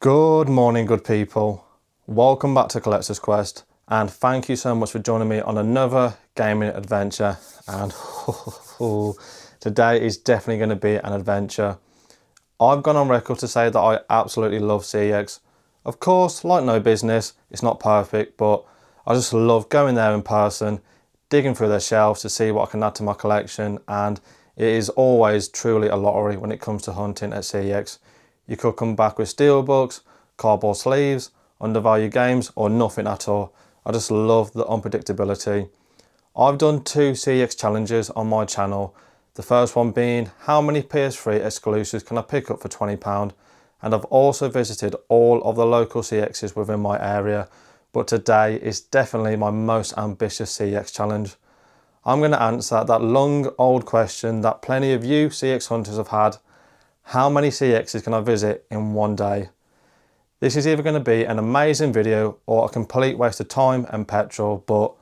Good morning, good people. Welcome back to Collector's Quest, and thank you so much for joining me on another gaming adventure. And today is definitely going to be an adventure. I've gone on record to say that I absolutely love CEX. Of course, like no business, it's not perfect, but I just love going there in person, digging through their shelves to see what I can add to my collection, and it is always truly a lottery when it comes to hunting at CEX. You could come back with steelbooks, cardboard sleeves, undervalued games, or nothing at all. I just love the unpredictability. I've done 2 CEX challenges on my channel. The first one being, how many PS3 exclusives can I pick up for £20? And I've also visited all of the local CEXs within my area. But today is definitely my most ambitious CEX challenge. I'm going to answer that long old question that plenty of you CEX hunters have had. How many CEXs can I visit in one day? This is either going to be an amazing video or a complete waste of time and petrol, but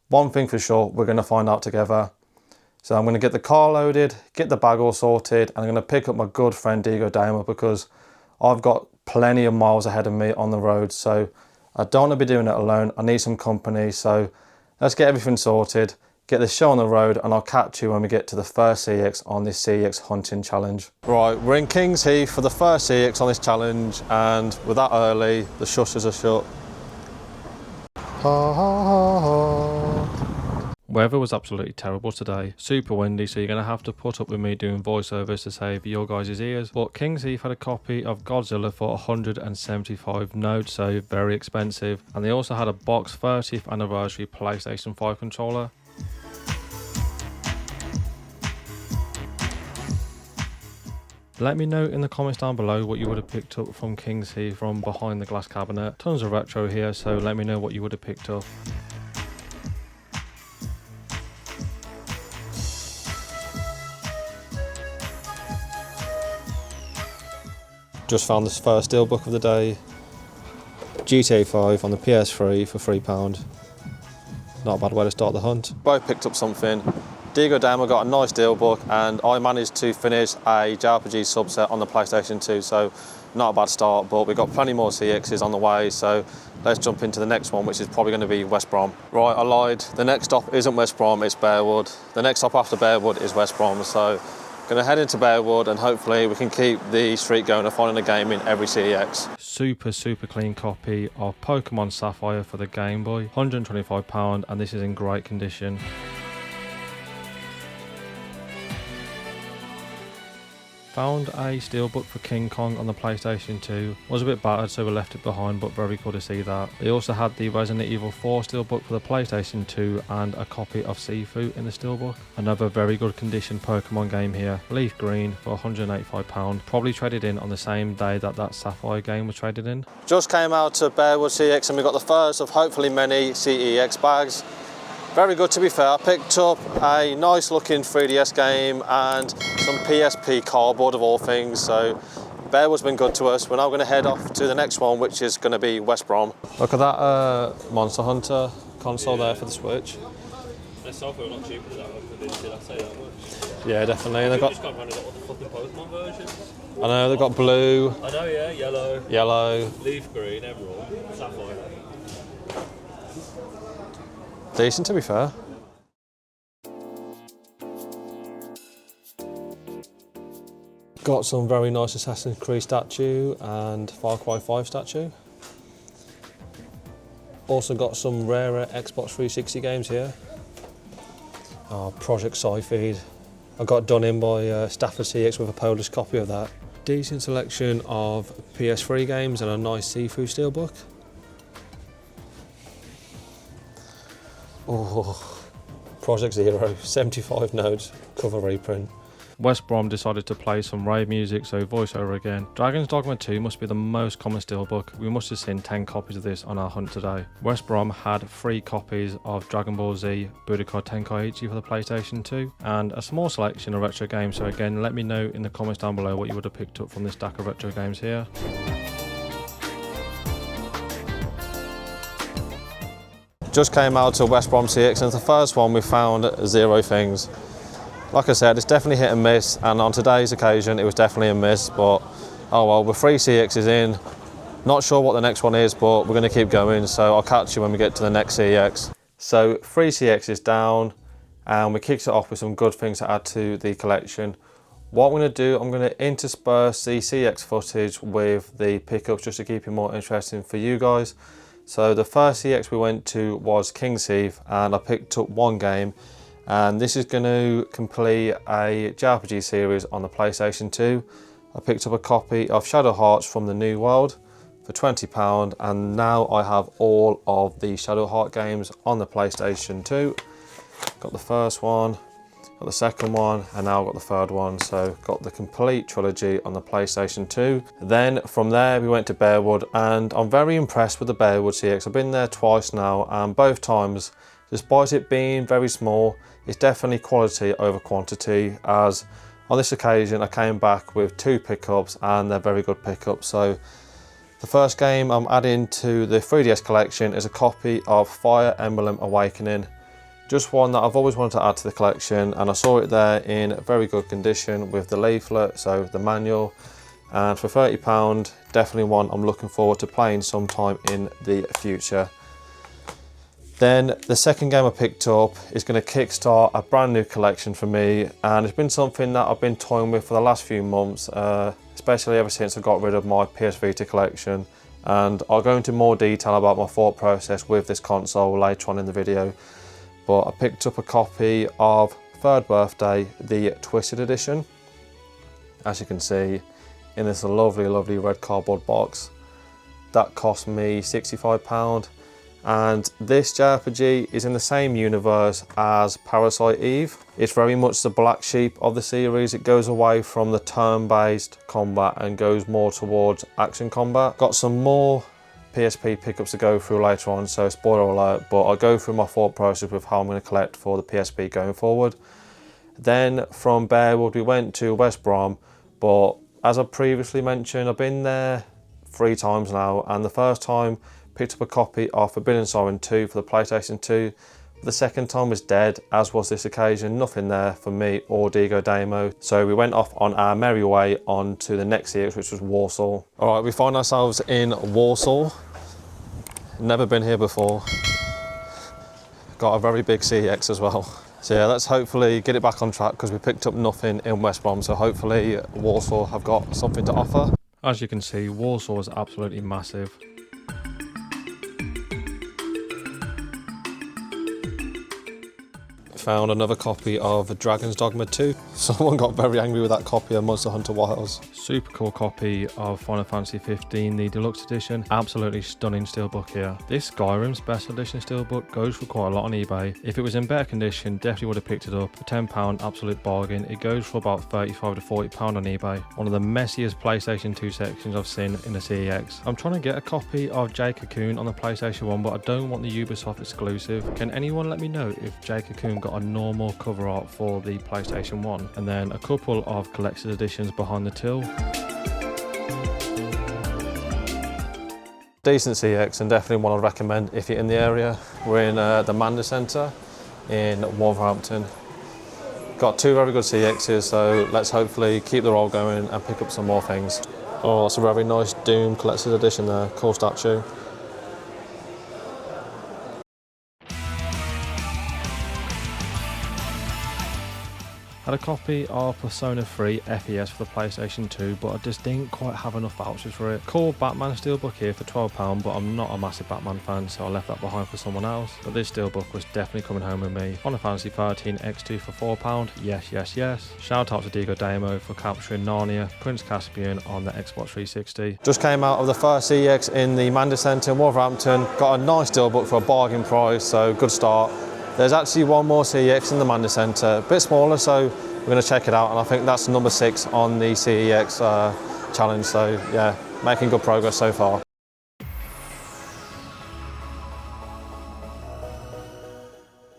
one thing for sure, we're going to find out together. So I'm going to get the car loaded, get the bag all sorted, and I'm going to pick up my good friend Diego Damer because I've got plenty of miles ahead of me on the road, so I don't want to be doing it alone. I need some company, so let's get everything sorted, get the show on the road, and I'll catch you when we get to the first CEX on this CEX hunting challenge. Right, we're in King's Heath for the first CEX on this challenge, and we're that early, the shutters are shut. Ha, ha, ha, ha. Weather was absolutely terrible today, super windy, so you're going to have to put up with me doing voiceovers to save your guys' ears. But King's Heath had a copy of Godzilla for 175 notes, so very expensive, and they also had a box 30th anniversary PlayStation 5 controller. Let me know in the comments down below what you would have picked up from King's Heath from behind the glass cabinet. Tons of retro here, so let me know what you would have picked up. Just found this first steelbook of the day. GTA 5 on the PS3 for £3. Not a bad way to start the hunt. Both picked up something. Diego Damer got a nice steelbook, and I managed to finish a JRPG subset on the PlayStation 2, so not a bad start, but we've got plenty more CEXs on the way, so let's jump into the next one, which is probably going to be West Brom. Right, I lied. The next stop isn't West Brom, it's Bearwood. The next stop after Bearwood is West Brom, so going to head into Bearwood, and hopefully we can keep the streak going of finding a game in every CEX. Super clean copy of Pokemon Sapphire for the Game Boy, £125, and this is in great condition. Found a steelbook for King Kong on the PlayStation 2. Was a bit battered, so we left it behind, but very cool to see that. They also had the Resident Evil 4 steelbook for the PlayStation 2 and a copy of Sifu in the steelbook. Another very good condition Pokemon game here. Leaf Green for £185. Probably traded in on the same day that that Sapphire game was traded in. Just came out to Bearwood CEX, and we got the first of hopefully many CEX bags. Very good, to be fair. I picked up a nice looking 3DS game and some PSP cardboard of all things, so Bearwood's been good to us. We're now going to head off to the next one, which is going to be West Brom. Look at that Monster Hunter console there for the Switch. They sell for a lot cheaper than that one, did I say that much? Yeah, definitely. They've got all the fucking Pokemon versions. I know, they've got blue. I know, yeah, Yellow. Leaf green, everyone. Sapphire. Decent, to be fair. Got some very nice Assassin's Creed statue and Far Cry 5 statue. Also got some rarer Xbox 360 games here. Project Sci-Feed. I got done in by Stafford CX with a Polish copy of that. Decent selection of PS3 games and a nice Sifu steelbook. Oh, Project Zero, 75 notes, cover reprint. West Brom decided to play some rave music, so voiceover again. Dragon's Dogma 2 must be the most common steelbook. We must have seen 10 copies of this on our hunt today. West Brom had 3 copies of Dragon Ball Z Budokai Tenkaichi for the PlayStation 2 and a small selection of retro games, so again let me know in the comments down below what you would have picked up from this stack of retro games here. Just came out to West Brom CX, and the first one we found 0 things. Like I said, it's definitely hit and miss, and on today's occasion it was definitely a miss, but oh well, with 3 CXs in, Not sure what the next one is, but we're going to keep going, so I'll catch you when we get to the next CEX. So 3 CEXs down, and we kicked it off with some good things to add to the collection. What I'm going to do, I'm going to intersperse the CEX footage with the pickups just to keep it more interesting for you guys. So the first CEX we went to was Heath, and I picked up one game, and this is going to complete a JRPG series on the PlayStation 2. I picked up a copy of Shadow Hearts from the New World for £20, and now I have all of the Shadow Heart games on the PlayStation 2. Got the first one, got the second one, and now I've got the third one. So got the complete trilogy on the PlayStation 2. Then from there we went to Bearwood, and I'm very impressed with the Bearwood CEX. I've been there twice now, and both times, despite it being very small, it's definitely quality over quantity, as on this occasion I came back with 2 pickups, and they're very good pickups. So the first game I'm adding to the 3DS collection is a copy of Fire Emblem Awakening. Just one that I've always wanted to add to the collection, and I saw it there in very good condition with the leaflet, so the manual, and for £30, definitely one I'm looking forward to playing sometime in the future. Then the second game I picked up is going to kickstart a brand new collection for me, and it's been something that I've been toying with for the last few months, especially ever since I got rid of my PS Vita collection, and I'll go into more detail about my thought process with this console later on in the video. But I picked up a copy of Third Birthday, the Twisted Edition, as you can see, in this lovely red cardboard box. That cost me £65, and this JRPG is in the same universe as Parasite Eve. It's very much the black sheep of the series. It goes away from the turn-based combat and goes more towards action combat. Got some more PSP pickups to go through later on, so spoiler alert, but I'll go through my thought process with how I'm going to collect for the PSP going forward. Then from Bearwood we went to West Brom, but as I previously mentioned, I've been there 3 times now, and the first time picked up a copy of Forbidden Siren 2 for the PlayStation 2. The second time was dead, as was this occasion, nothing there for me or Diego Damo. So we went off on our merry way on to the next CEX, which was Walsall. All right, we find ourselves in Walsall. Never been here before. Got a very big CEX as well. So yeah, let's hopefully get it back on track, because we picked up nothing in West Brom, so hopefully Walsall have got something to offer. As you can see, Walsall is absolutely massive. Found another copy of Dragon's Dogma 2. Someone got very angry with that copy of Monster Hunter Wilds. Super cool copy of Final Fantasy 15, the deluxe edition. Absolutely stunning steelbook here. This Skyrim special edition steelbook goes for quite a lot on eBay. If it was in better condition, definitely would have picked it up. For £10, absolute bargain. It goes for about £35 to £40 on eBay. One of the messiest PlayStation 2 sections I've seen in a CEX. I'm trying to get a copy of Jay Cocoon on the PlayStation 1, but I don't want the Ubisoft exclusive. Can anyone let me know if Jay Cocoon got a normal cover art for the PlayStation 1, and then a couple of collector's editions behind the till. Decent CEX, and definitely one I'd recommend if you're in the area. We're in the Manda Centre in Wolverhampton. Got 2 very good CEXs, so let's hopefully keep the roll going and pick up some more things. Oh, that's a very nice Doom collector's edition there, cool statue. Had a copy of Persona 3 FES for the PlayStation 2, but I just didn't quite have enough vouchers for it. Cool Batman steelbook here for £12, but I'm not a massive Batman fan, so I left that behind for someone else. But this steelbook was definitely coming home with me. Final Fantasy 13 X2 for £4, yes. Shout out to Diego Damo for capturing Narnia, Prince Caspian on the Xbox 360. Just came out of the first CEX in the Manda Centre in Wolverhampton. Got a nice steelbook for a bargain price, so good start. There's actually one more CEX in the Manda Centre, a bit smaller, so we're going to check it out, and I think that's number 6 on the CEX challenge, so yeah, making good progress so far.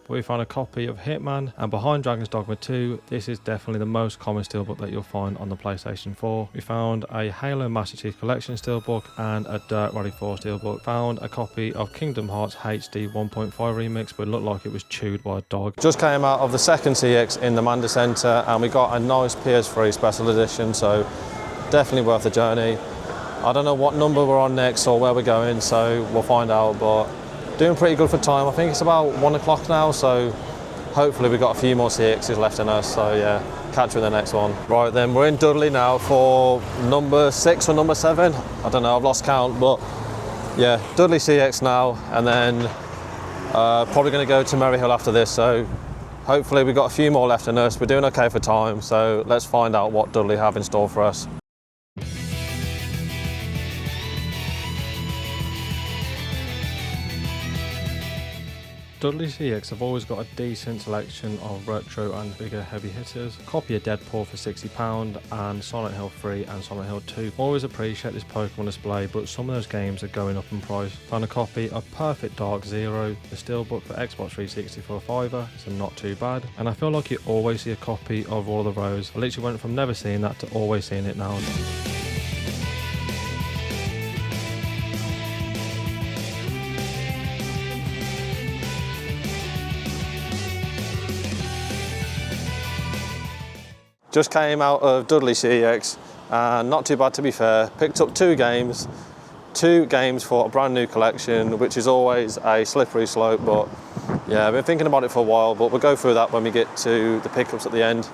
We found a copy of Hitman, and behind Dragon's Dogma 2, this is definitely the most common steelbook that you'll find on the PlayStation 4. We found a Halo Master Chief Collection steelbook and a Dirt Rally 4 steelbook. Found a copy of Kingdom Hearts HD 1.5 remix, but it looked like it was chewed by a dog. Just came out of the second CEX in the Manda Centre, and we got a nice PS3 special edition, so definitely worth the journey. I don't know what number we're on next or where we're going, so we'll find out, but doing pretty good for time. I think it's about 1 o'clock now, so hopefully we've got a few more CEXs left in us, so yeah, catch you in the next one. Right then, we're in Dudley now for number 6 or number 7. I don't know, I've lost count, but yeah, Dudley CEX now, and then probably going to go to Maryhill after this, so hopefully we've got a few more left in us. We're doing okay for time, so let's find out what Dudley have in store for us. Dudley CEX have always got a decent selection of retro and bigger heavy hitters. Copy of Deadpool for £60 and Silent Hill 3 and Silent Hill 2. Always appreciate this Pokemon display, but some of those games are going up in price. Found a copy of Perfect Dark Zero, the steelbook for Xbox 360 for a £5, so not too bad. And I feel like you always see a copy of All of the Rose. I literally went from never seeing that to always seeing it now. Just came out of Dudley CEX, and not too bad to be fair. Picked up 2 games for a brand new collection, which is always a slippery slope, but yeah, I've been thinking about it for a while, but we'll go through that when we get to the pickups at the end.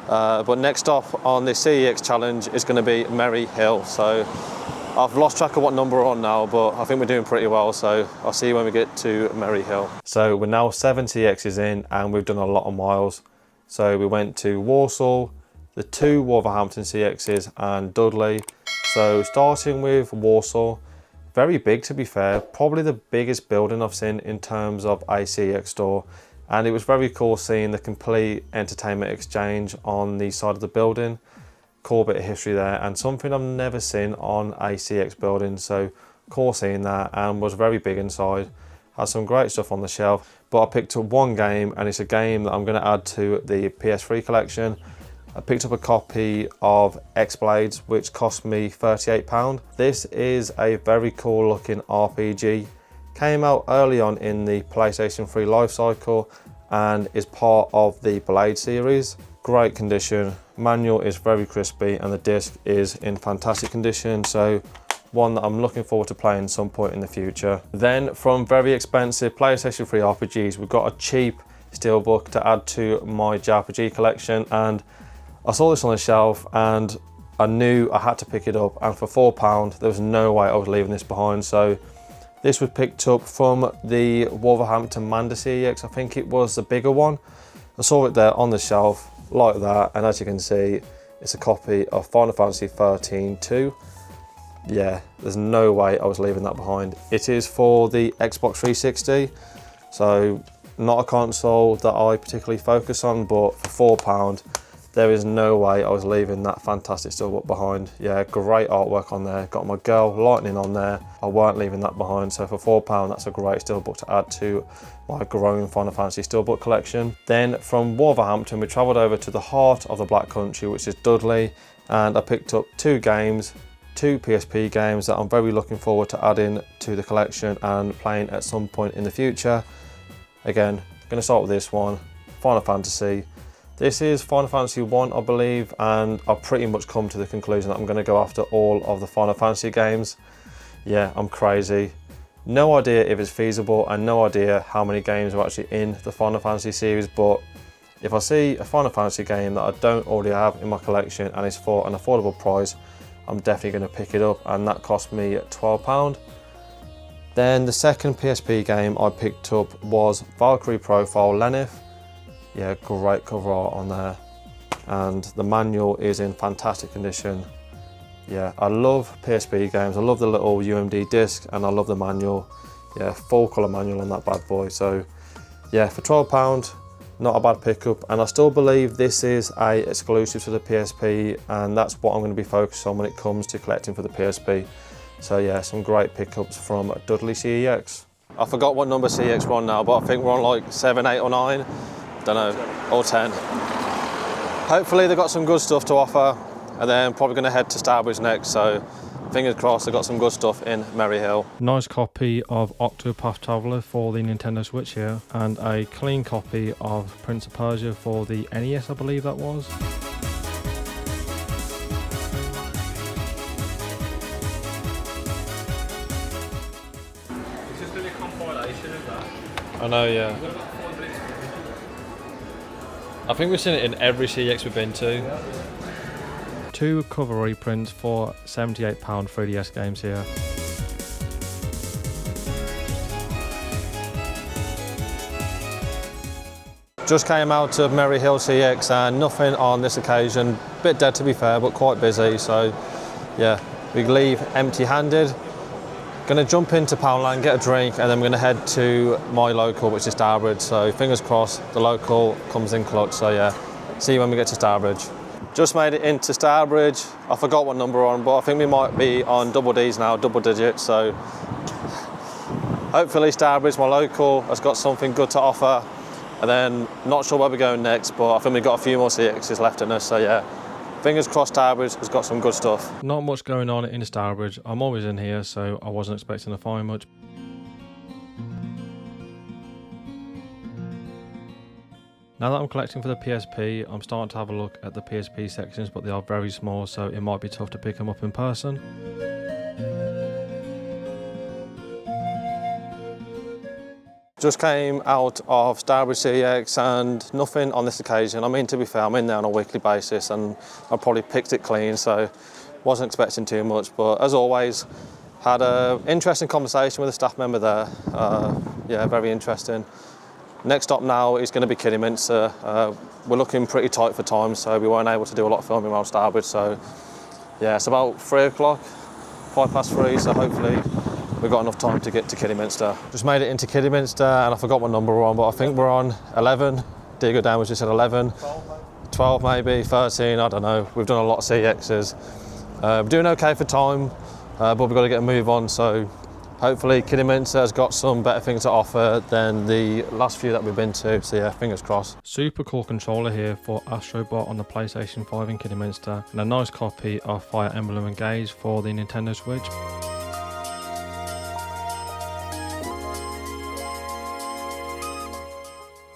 But next up on this CEX challenge is going to be Maryhill. So I've lost track of what number we're on now, but I think we're doing pretty well, so I'll see you when we get to Maryhill. So we're now 7 CEXs in, and we've done a lot of miles. So we went to Walsall, the 2 Wolverhampton CEXs and Dudley. So starting with Walsall, very big to be fair, probably the biggest building I've seen in terms of a CEX store. And it was very cool seeing the complete entertainment exchange on the side of the building. Cool bit of history there, and something I've never seen on a CEX building. So cool seeing that, and was very big inside. Had some great stuff on the shelf, but I picked up 1 game, and it's a game that I'm going to add to the PS3 collection. I picked up a copy of X-Blades, which cost me £38. This is a very cool looking RPG. Came out early on in the PlayStation 3 life cycle and is part of the Blade series. Great condition, manual is very crispy, and the disc is in fantastic condition, so one that I'm looking forward to playing some point in the future. Then from very expensive PlayStation 3 RPGs, we've got a cheap steelbook to add to my JRPG collection, and I saw this on the shelf and I knew I had to pick it up, and for £4 there was no way I was leaving this behind. So this was picked up from the Wolverhampton Manda CEX. I think it was the bigger one. I saw it there on the shelf like that, and as you can see, it's a copy of Final Fantasy 13-2. Yeah, there's no way I was leaving that behind. It is for the Xbox 360, so not a console that I particularly focus on, but for £4, there is no way I was leaving that fantastic steelbook behind. Yeah, great artwork on there. Got my girl Lightning on there. I weren't leaving that behind, so for £4, that's a great steelbook to add to my growing Final Fantasy steelbook collection. Then from Wolverhampton, we travelled over to the heart of the Black Country, which is Dudley, and I picked up 2 games. 2 PSP games that I'm very looking forward to adding to the collection and playing at some point in the future. Again, going to start with this one, Final Fantasy. This is Final Fantasy 1, I believe, and I've pretty much come to the conclusion that I'm going to go after all of the Final Fantasy games. Yeah, I'm crazy. No idea if it's feasible, and no idea how many games are actually in the Final Fantasy series, but if I see a Final Fantasy game that I don't already have in my collection and it's for an affordable price, I'm definitely going to pick it up, and that cost me £12. Then the second PSP game I picked up was Valkyrie Profile Lenith. Yeah, great cover art on there, and the manual is in fantastic condition. Yeah, I love PSP games. I love the little UMD disc, and I love the manual. Yeah, full colour manual on that bad boy. So yeah, for £12, not a bad pickup, and I still believe this is a exclusive to the PSP, and that's what I'm going to be focused on when it comes to collecting for the PSP. So yeah, some great pickups from Dudley CEX. I forgot what number CEX we're on now, but I think we're on like 7, 8 or 9, don't know, or 10. Hopefully they've got some good stuff to offer, and then probably going to head to Starbridge next, so fingers crossed they've got some good stuff in Maryhill. Nice copy of Octopath Traveler for the Nintendo Switch here, and a clean copy of Prince of Persia for the NES, I believe that was. I know, yeah. I think we've seen it in every CEX we've been to. 2 cover reprints for £78 3DS games here. Just came out of Merry Hill CX and nothing on this occasion. Bit dead to be fair, but quite busy. So yeah, we leave empty-handed. Gonna jump into Poundland, get a drink, and then we're gonna head to my local, which is Stourbridge. So fingers crossed, the local comes in clutch. So yeah, see you when we get to Stourbridge. Just made it into Stourbridge. I forgot what number we're on, but I think we might be on double D's now, double digits. So hopefully Stourbridge, my local, has got something good to offer. And then not sure where we're going next, but I think we've got a few more CXs left in us. So yeah, fingers crossed Stourbridge has got some good stuff. Not much going on in Stourbridge. I'm always in here, so I wasn't expecting to find much. Now that I'm collecting for the PSP, I'm starting to have a look at the PSP sections, but they are very small, so it might be tough to pick them up in person. Just came out of Stourbridge CEX and nothing on this occasion. I mean, to be fair, I'm in there on a weekly basis and I probably picked it clean, so wasn't expecting too much. But as always, had an interesting conversation with a staff member there. Yeah, very interesting. Next stop now is going to be Kidderminster. We're looking pretty tight for time, so we weren't able to do a lot of filming around Stourbridge. So yeah, it's about 3 o'clock, 3:05, so hopefully we've got enough time to get to Kidderminster. Just made it into Kidderminster and I forgot what number we're on, but I think we're on 11. Diego Down just said 11. 12 maybe, 13, I don't know. We've done a lot of CEXs. We're doing okay for time, but we've got to get a move on. So hopefully Kidderminster has got some better things to offer than the last few that we've been to. So yeah, fingers crossed. Super cool controller here for Astrobot on the PlayStation 5 in Kidderminster, and a nice copy of Fire Emblem Engage for the Nintendo Switch.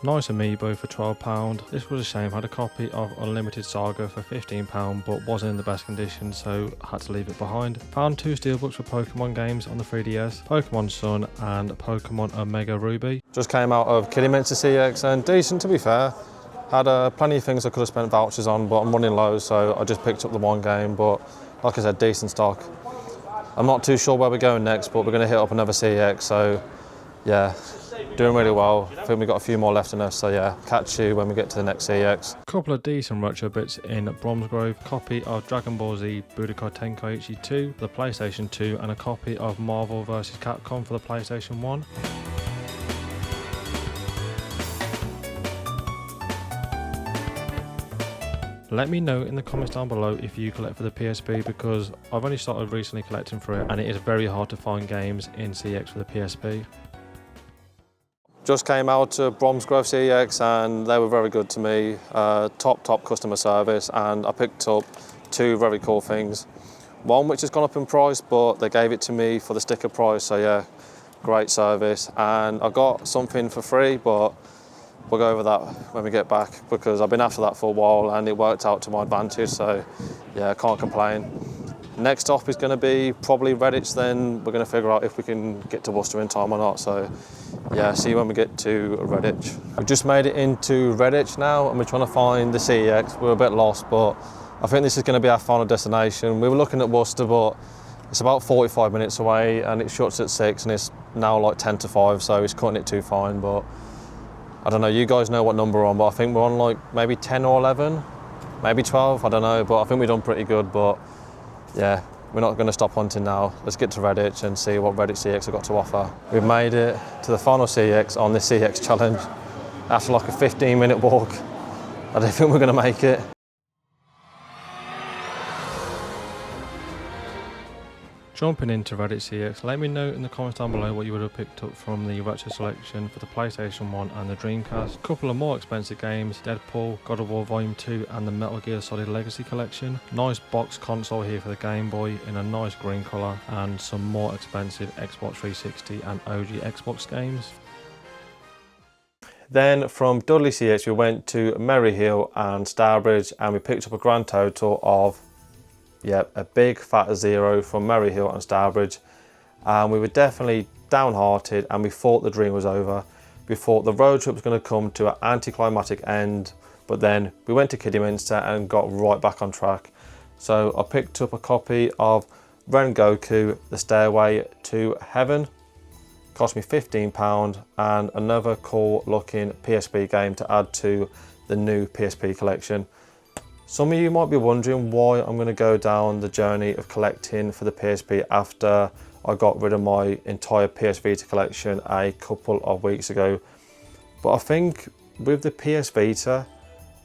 Nice amiibo for £12. This was a shame. I had a copy of Unlimited Saga for £15, but wasn't in the best condition, so had to leave it behind. Found 2 steelbooks for Pokemon games on the 3DS, Pokemon Sun and Pokemon Omega Ruby. Just came out of Kidderminster CX and decent to be fair. Had plenty of things I could have spent vouchers on, but I'm running low, so I just picked up the one game. But like I said, decent stock. I'm not too sure where we're going next, but we're going to hit up another CX, so yeah. Doing really well. I think we've got a few more left in us, so yeah, catch you when we get to the next CEX. Couple of decent retro bits in Bromsgrove, copy of Dragon Ball Z Budokai Tenkaichi 2 for the PlayStation 2 and a copy of Marvel vs Capcom for the PlayStation 1. Let me know in the comments down below if you collect for the PSP, because I've only started recently collecting for it and it is very hard to find games in CEX for the PSP. Just came out of Bromsgrove CEX and they were very good to me. Top customer service, and I picked up 2 very cool things. One which has gone up in price, but they gave it to me for the sticker price, so yeah, great service. And I got something for free, but we'll go over that when we get back, because I've been after that for a while and it worked out to my advantage, so yeah, can't complain. Next stop is going to be probably Redditch, then we're going to figure out if we can get to Worcester in time or not. So yeah, see you when we get to Redditch. We've just made it into Redditch now and we're trying to find the CEX. We're a bit lost, but I think this is going to be our final destination. We were looking at Worcester, but it's about 45 minutes away and it shuts at 6 and it's now like 10 to 5, so it's cutting it too fine. But I don't know, you guys know what number we're on, but I think we're on like maybe 10 or 11, maybe 12, I don't know, but I think we've done pretty good. But yeah, we're not going to stop hunting now. Let's get to Redditch and see what Redditch CX have got to offer. We've made it to the final CX on this CX challenge after like a 15-minute walk. I don't think we're going to make it. Jumping into Redditch CX, let me know in the comments down below what you would have picked up from the retro selection for the PlayStation 1 and the Dreamcast. A couple of more expensive games, Deadpool, God of War Volume 2 and the Metal Gear Solid Legacy Collection. Nice box console here for the Game Boy in a nice green colour, and some more expensive Xbox 360 and OG Xbox games. Then from Dudley CX we went to Merry Hill and Stourbridge and we picked up a grand total of a big fat 0 from Merry Hill and Stourbridge, and we were definitely downhearted, and we thought the dream was over. We thought the road trip was going to come to an anticlimactic end, but then we went to Kidderminster and got right back on track. So I picked up a copy of Rengoku, The Stairway to Heaven. Cost me £15, and another cool looking PSP game to add to the new PSP collection. Some of you might be wondering why I'm going to go down the journey of collecting for the PSP after I got rid of my entire PS Vita collection a couple of weeks ago. But I think with the PS Vita,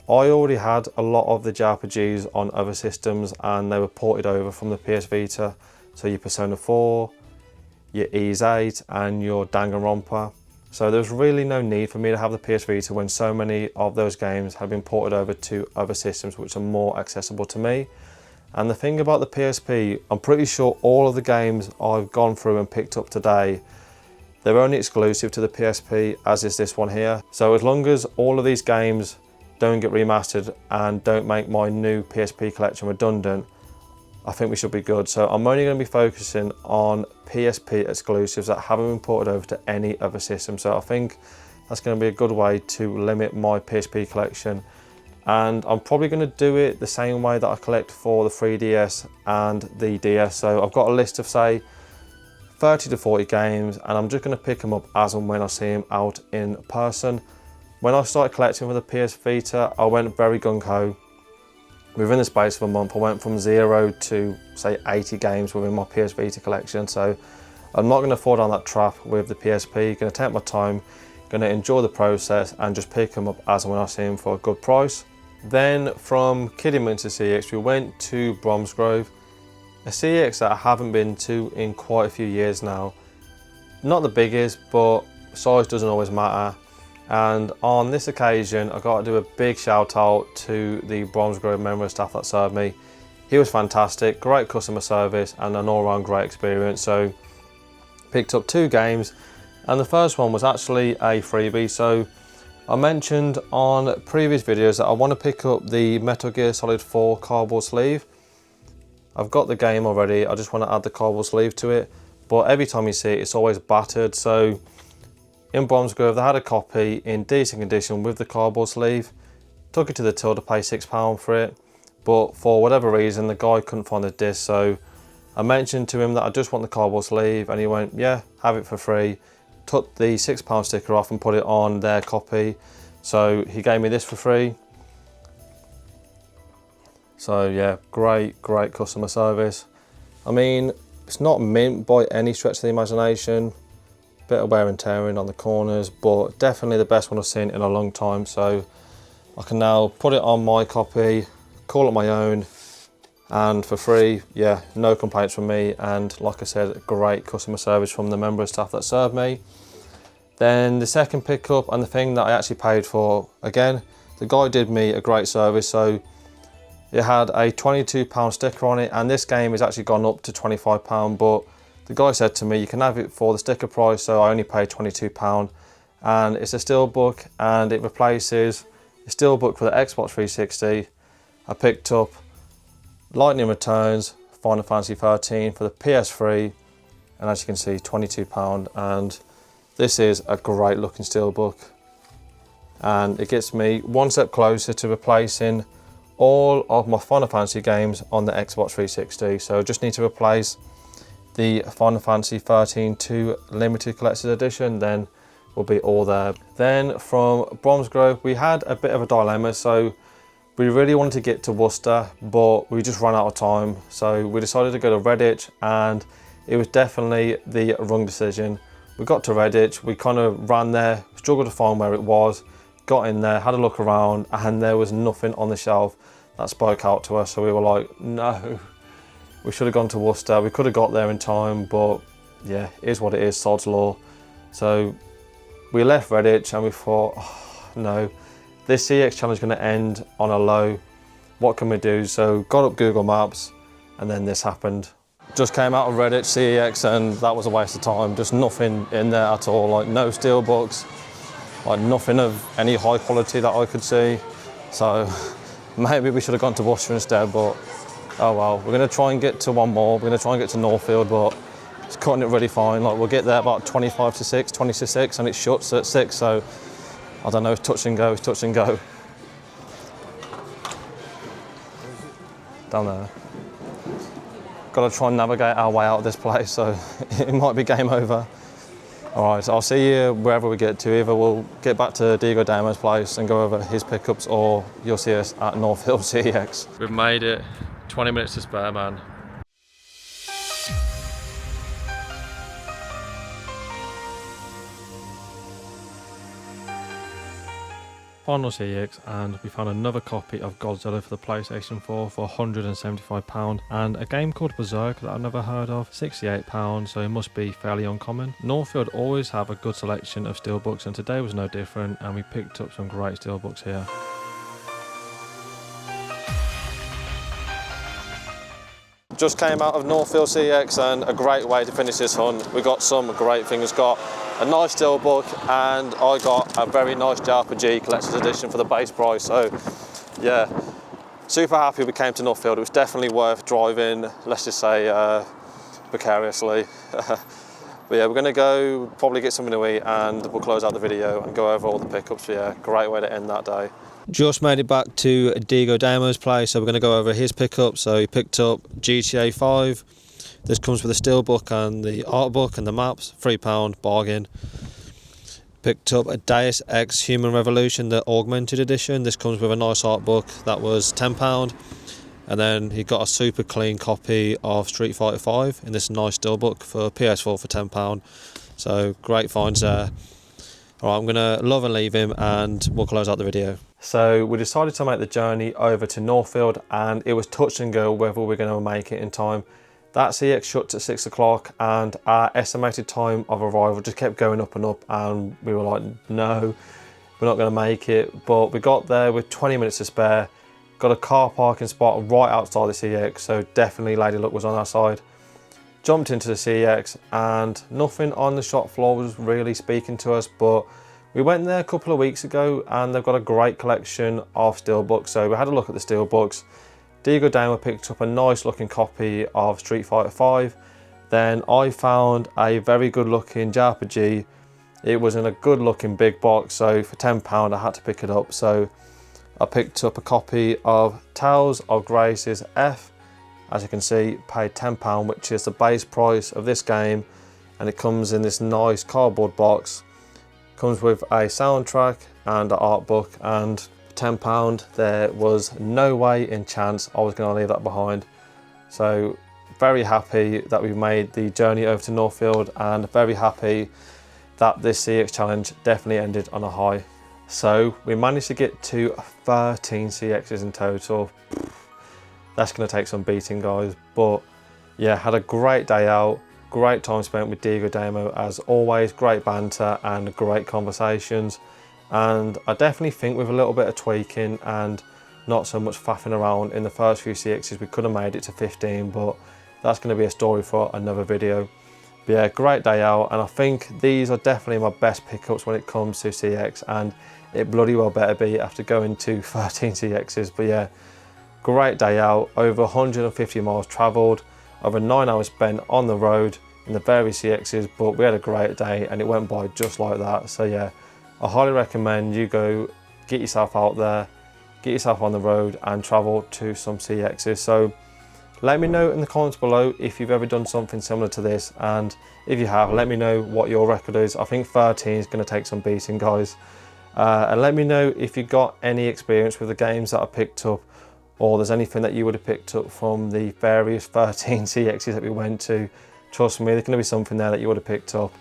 I already had a lot of the JRPGs on other systems and they were ported over from the PS Vita. So your Persona 4, your Ys 8 and your Danganronpa. So there's really no need for me to have the PS Vita when so many of those games have been ported over to other systems which are more accessible to me. And the thing about the PSP, I'm pretty sure all of the games I've gone through and picked up today, they're only exclusive to the PSP, as is this one here. So as long as all of these games don't get remastered and don't make my new PSP collection redundant, I think we should be good. So I'm only going to be focusing on PSP exclusives that haven't been ported over to any other system. So I think that's going to be a good way to limit my PSP collection. And I'm probably going to do it the same way that I collect for the 3DS and the DS. So I've got a list of say 30 to 40 games, and I'm just going to pick them up as and when I see them out in person. When I started collecting for the PS Vita, I went very gung-ho. Within the space of a month, I went from 0 to say 80 games within my PS Vita collection. So I'm not going to fall down that trap with the PSP. Going to take my time, going to enjoy the process and just pick them up as and when I see them for a good price. Then from Kidderminster CEX, we went to Bromsgrove, a CEX that I haven't been to in quite a few years now. Not the biggest, but size doesn't always matter. And on this occasion, I got to do a big shout out to the Bromsgrove member of staff that served me. He was fantastic, great customer service and an all-round great experience. So picked up 2 games, and the first one was actually a freebie. So I mentioned on previous videos that I want to pick up the Metal Gear Solid 4 cardboard sleeve. I've got the game already, I just want to add the cardboard sleeve to it, but every time you see it, it's always battered. So in Bromsgrove, they had a copy in decent condition with the cardboard sleeve. Took it to the till to pay £6 for it, but for whatever reason, the guy couldn't find the disc. So I mentioned to him that I just want the cardboard sleeve, and he went, yeah, have it for free. Took the £6 sticker off and put it on their copy. So he gave me this for free. So yeah, great customer service. I mean, it's not mint by any stretch of the imagination. Bit of wear and tearing on the corners, but definitely the best one I've seen in a long time. So I can now put it on my copy, call it my own, and for free. Yeah, no complaints from me, and like I said, great customer service from the member of staff that served me. Then the second pickup, and the thing that I actually paid for, again, the guy did me a great service. So it had a £22 sticker on it, and this game has actually gone up to £25, but the guy said to me, you can have it for the sticker price, so I only paid £22. And it's a steelbook, and it replaces a steelbook for the Xbox 360. I picked up Lightning Returns, Final Fantasy 13 for the PS3, and as you can see, £22. And this is a great looking steelbook. And it gets me one step closer to replacing all of my Final Fantasy games on the Xbox 360. So I just need to replace the Final Fantasy 13 2 Limited Collector's Edition, then we'll be all there. Then from Bromsgrove, we had a bit of a dilemma. So we really wanted to get to Worcester, but we just ran out of time. So we decided to go to Redditch, and it was definitely the wrong decision. We got to Redditch, we kind of ran there, struggled to find where it was, got in there, had a look around, and there was nothing on the shelf that spoke out to us. So we were like, no. We should have gone to Worcester. We could have got there in time, but yeah, it is what it is, sod's law. So we left Redditch and we thought, oh, no, this CEX challenge is going to end on a low. What can we do? So got up Google Maps, and then this happened. Just came out of Redditch CEX, and that was a waste of time. Just nothing in there at all, like no steelbooks, like nothing of any high quality that I could see. So maybe we should have gone to Worcester instead, but oh well. We're going to try and get to one more. We're going to try and get to Northfield, but it's cutting it really fine. Like we'll get there about 25 to 6, 20 to 6, and it shuts at 6. So I don't know, it's touch and go, it's touch and go. Down there. Got to try and navigate our way out of this place, so it might be game over. All right, so I'll see you wherever we get to. Either we'll get back to Diego Damo's place and go over his pickups, or you'll see us at Northfield CEX. We've made it. 20 minutes to spare, man. Final CEX, and we found another copy of Godzilla for the PlayStation 4 for £175, and a game called Berserk that I've never heard of, £68, so it must be fairly uncommon. Northfield always have a good selection of steelbooks, and today was no different, and we picked up some great steelbooks here. Just came out of Northfield CEX, and a great way to finish this hunt. We got some great things. Got a nice steelbook, and I got a very nice JRPG collector's edition for the base price. So yeah, super happy we came to Northfield. It was definitely worth driving, let's just say vicariously. But yeah, we're gonna go probably get something to eat, and we'll close out the video and go over all the pickups. Yeah, great way to end that day. Just made it back to Diego Damo's place, so we're going to go over his pickup. So he picked up GTA 5. This comes with a steelbook and the art book and the maps, £3 bargain. Picked up a Deus Ex Human Revolution, the augmented edition. This comes with a nice art book, that was £10. And then he got a super clean copy of Street Fighter 5 in this nice steelbook for PS4 for £10. So great finds there. Alright, I'm going to love and leave him, and we'll close out the video. So we decided to make the journey over to Northfield, and it was touch and go whether we're going to make it in time. That CEX shut at 6 o'clock, and our estimated time of arrival just kept going up and up, and we were like, no, we're not going to make it. But we got there with 20 minutes to spare, got a car parking spot right outside the CEX, so definitely Lady Luck was on our side. Jumped into the CEX, and nothing on the shop floor was really speaking to us, but we went there a couple of weeks ago, and they've got a great collection of steelbooks. So we had a look at the steelbooks. Diego Damo picked up a nice looking copy of Street Fighter 5. Then I found a very good looking JRPG. It was in a good looking big box, so for £10 I had to pick it up. So I picked up a copy of Tales of Grace's F. As you can see, paid £10, which is the base price of this game, and it comes in this nice cardboard box. Comes with a soundtrack and an art book, and for £10 there was no way in chance I was going to leave that behind. So very happy that we made the journey over to Northfield, and very happy that this CEX challenge definitely ended on a high. So we managed to get to 13 CEXs in total. That's going to take some beating, guys, but yeah, had a great day out. Great time spent with Diego Damo as always, great banter and great conversations. And I definitely think with a little bit of tweaking and not so much faffing around in the first few CEXs, we could have made it to 15, but that's going to be a story for another video. But yeah, great day out, and I think these are definitely my best pickups when it comes to CEX, and it bloody well better be after going to 13 CEXs. But yeah, great day out, over 150 miles travelled, over 9 hours spent on the road in the various CEXs, but we had a great day and it went by just like that. So yeah, I highly recommend you go get yourself out there, get yourself on the road and travel to some CEXs. So let me know in the comments below if you've ever done something similar to this, and if you have, let me know what your record is. I think 13 is going to take some beating, guys. And let me know if you got any experience with the games that I picked up, or there's anything that you would have picked up from the various 13 CEXs that we went to. Trust me, there's going to be something there that you would have picked up.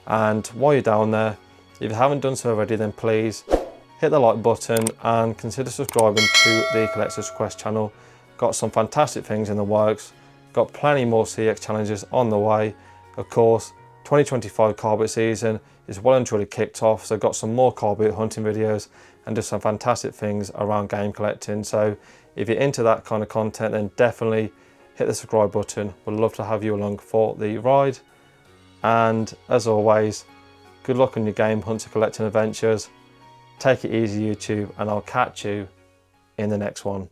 And while you're down there, if you haven't done so already, then please hit the like button and consider subscribing to the Collector's Quest channel. Got some fantastic things in the works, got plenty more CEX challenges on the way. Of course, 2025 car boot season is well and truly kicked off, so got some more car boot hunting videos and just some fantastic things around game collecting. So if you're into that kind of content, then definitely hit the subscribe button. We'd love to have you along for the ride. And as always, good luck on your game hunting collecting adventures. Take it easy, YouTube, and I'll catch you in the next one.